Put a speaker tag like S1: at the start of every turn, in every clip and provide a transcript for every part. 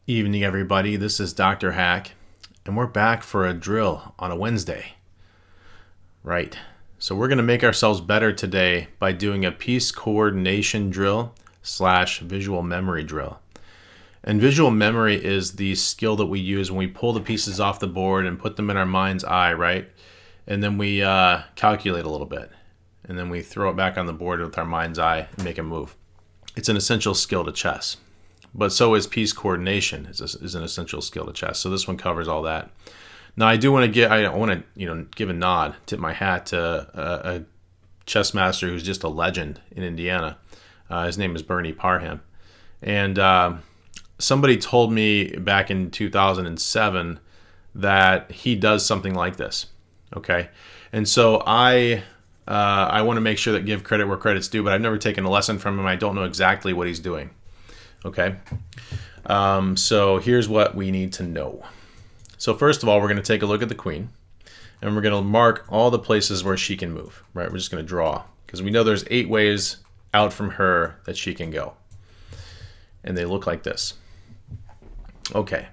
S1: Evening, everybody. This is Dr. Hack, and we're back for a drill on a Wednesday. Right. So we're going to make ourselves better today by doing a piece coordination drill / visual memory drill. And visual memory is the skill that we use when we pull the pieces off the board and put them in our mind's eye, right? And then we calculate a little bit. And then we throw it back on the board with our mind's eye and make a move. It's an essential skill to chess. But so is piece coordination is an essential skill to chess. So this one covers all that. Now I want to give a nod, tip my hat to a chess master who's just a legend in Indiana. His name is Bernie Parham, and somebody told me back in 2007 that he does something like this. Okay, and so I want to make sure that give credit where credit's due, but I've never taken a lesson from him. I don't know exactly what he's doing. Okay, so here's what we need to know. So first of all, we're going to take a look at the queen, and we're going to mark all the places where she can move, right? We're just going to draw, because we know there's 8 ways out from her that she can go. And they look like this. Okay,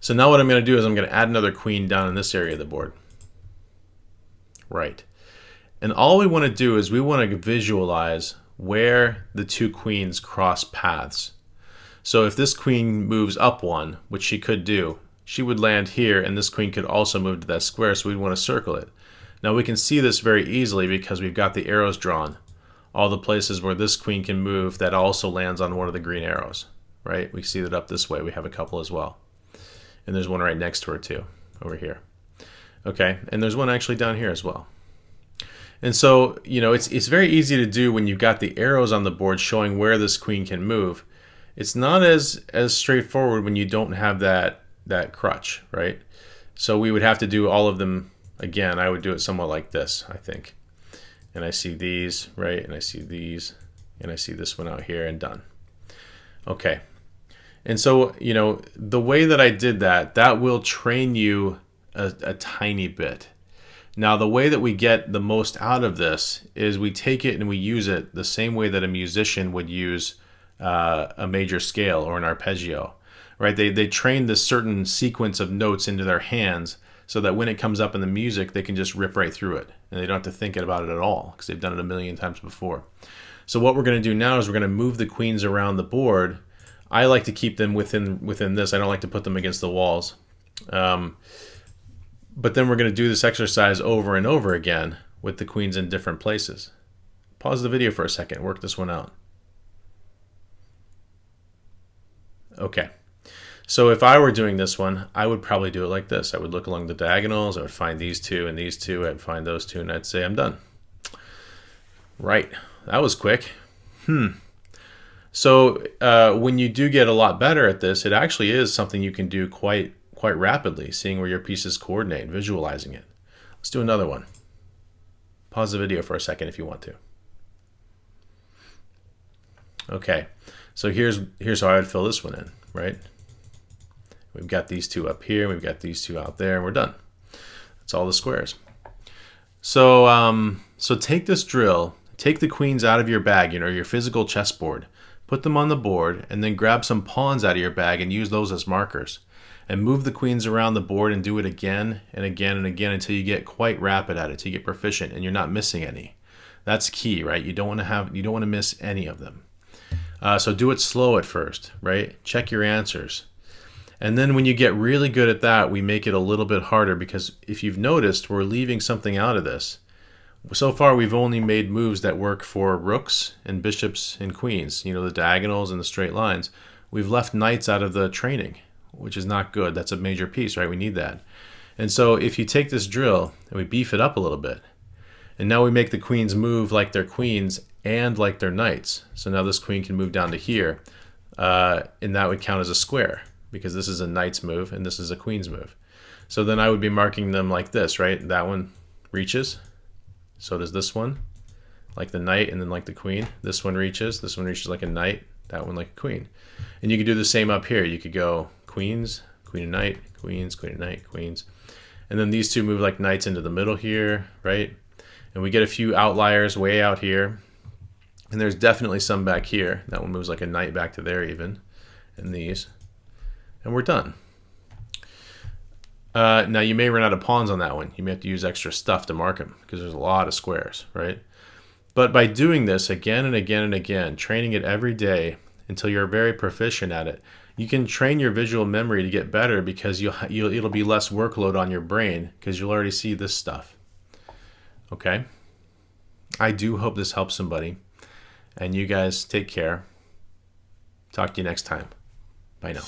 S1: so now what I'm going to do is I'm going to add another queen down in this area of the board. Right. And all we want to do is we want to visualize where the 2 queens cross paths. So if this queen moves up 1, which she could do, she would land here, and this queen could also move to that square, so we'd want to circle it. Now we can see this very easily because we've got the arrows drawn. All the places where this queen can move that also lands on one of the green arrows, right? We see that up this way. We have a couple as well. And there's one right next to her too, over here. Okay, and there's one actually down here as well. And so, it's very easy to do when you've got the arrows on the board showing where this queen can move. It's not as straightforward when you don't have that crutch, right? So we would have to do all of them again. I would do it somewhat like this, I think. And I see these, right? And I see these, and I see this one out here, and done. Okay. And so, the way that I did that will train you a tiny bit. Now, the way that we get the most out of this is we take it and we use it the same way that a musician would use a major scale or an arpeggio, right? They train this certain sequence of notes into their hands so that when it comes up in the music, they can just rip right through it, and they don't have to think about it at all because they've done it a million times before. So what we're going to do now is we're going to move the queens around the board. I like to keep them within this. I don't like to put them against the walls. But then we're going to do this exercise over and over again with the queens in different places. Pause the video for a second. Work this one out. Okay, so if I were doing this one, I would probably do it like this. I would look along the diagonals. I would find these 2 and these 2. I'd find those 2, and I'd say I'm done. Right, that was quick. So when you do get a lot better at this, it actually is something you can do quite rapidly, seeing where your pieces coordinate and visualizing it. Let's do another one. Pause the video for a second if you want to. Okay, so here's how I would fill this one in, right? We've got these 2 up here, we've got these 2 out there, and we're done. That's all the squares. So so take this drill, take the queens out of your bag, your physical chessboard, put them on the board, and then grab some pawns out of your bag and use those as markers. And move the queens around the board and do it again and again and again until you get quite rapid at it, until you get proficient and you're not missing any. That's key, right? You don't want to miss any of them. So do it slow at first, right? Check your answers. And then when you get really good at that, we make it a little bit harder, because if you've noticed, we're leaving something out of this. So far, we've only made moves that work for rooks and bishops and queens, the diagonals and the straight lines. We've left knights out of the training, which is not good. That's a major piece, right? We need that. And so if you take this drill and we beef it up a little bit, and now we make the queens move like they're queens and like they're knights. So now this queen can move down to here, and that would count as a square, because this is a knight's move and this is a queen's move. So then I would be marking them like this, right? That one reaches. So does this one, like the knight and then like the queen. This one reaches like a knight, that one like a queen. And you could do the same up here. You could go queens, queen and knight, queens, queen and knight, queens. And then these 2 move like knights into the middle here, right? And we get a few outliers way out here. And there's definitely some back here. That one moves like a knight back to there even. And these. and we're done. Now you may run out of pawns on that one. You may have to use extra stuff to mark them because there's a lot of squares, right? But by doing this again and again and again, training it every day until you're very proficient at it, you can train your visual memory to get better because it'll be less workload on your brain because you'll already see this stuff. Okay? I do hope this helps somebody. And you guys take care. Talk to you next time. Bye now.